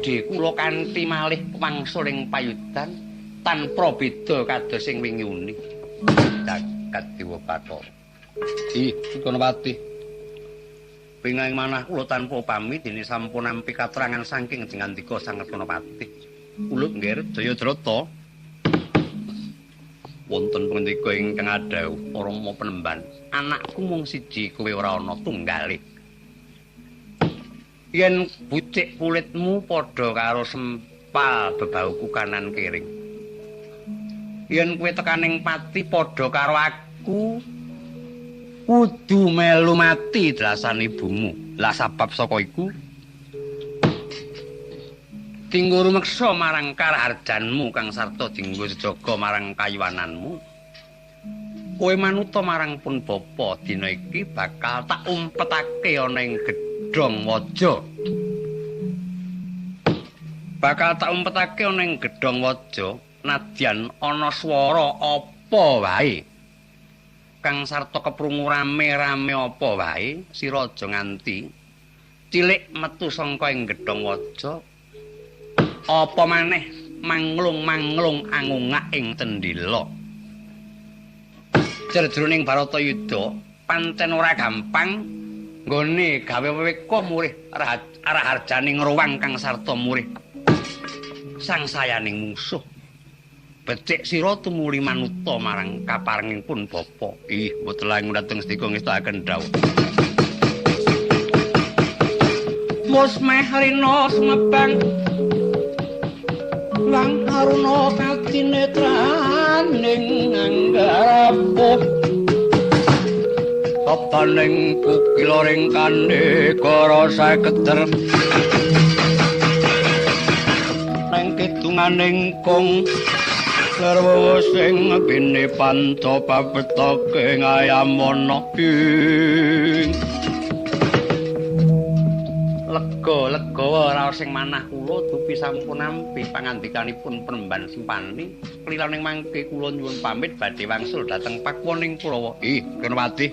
badhe kula kanthi malih wangsul ing payudan tanpa beda kados sing wingi uni. Jagat Dewa Bathara. Konopati. Pingaing manah kula tanpa pamit dene sampun nampi katerangan saking jengandika Sang Konopati. Kula nggih Jayadrata. Wonten pangandika ingkang adhawuh Rama Penemban, anakku mung siji kowe ora ana tunggale. Yen bucik kulitmu padha karo sempal bebauku kanan kiring. Yen kowe tekaning pati padha karo aku, kudu melu mati drasan ibumu. Lah sebab saka iku dinggo rumeksa marang karaharjanmu kang sarta dinggo sejaga marang kayuwananmu. Kowe manuta marang pun bapa dina iki bakal tak umpetake ana ing gedhong waja. Bakal tak umpetake ana ing gedhong waja nadyan ana swara apa wae. Kang sarta keprungu rame-rame apa wae, sira aja nganti cilik metu saka ing gedhong waja. Apa maneh manglung-manglung angungak ing cendhila. Jerdroning Baratayuda pancen ora gampang nggone gawe weweka murih araharjaning ruwang kang sarta murih sangsayaning musuh. Becik sira tumuli manuta marang kaparengipun bapa. Mboten langkung dhateng sedika ngestakaken dawuh. Musmeh rina semebang lang aruna katinetraning anggarapuh kapaning kukiloring kanegara sakeder nang kidunganing kong sarwa sing bene panto papetoke ngayamana lega raos sing manah kula dupi sampun nampi pangandikanipun Penemban Simpani klilaning mangke kula nyuwun pamit badhe wangsul dhateng pakuwoning Kurawa. Konopati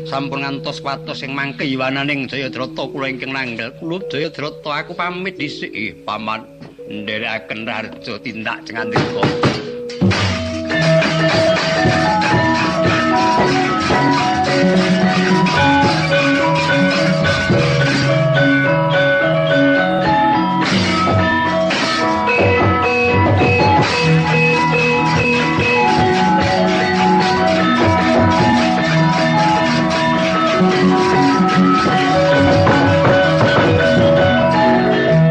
sampun ngantos watos sing mangke yiwananing Jayadrata kula ingkang nanggel kula Jayadrata aku pamit dhisik. Paman nderekaken raharja tindak jengandika.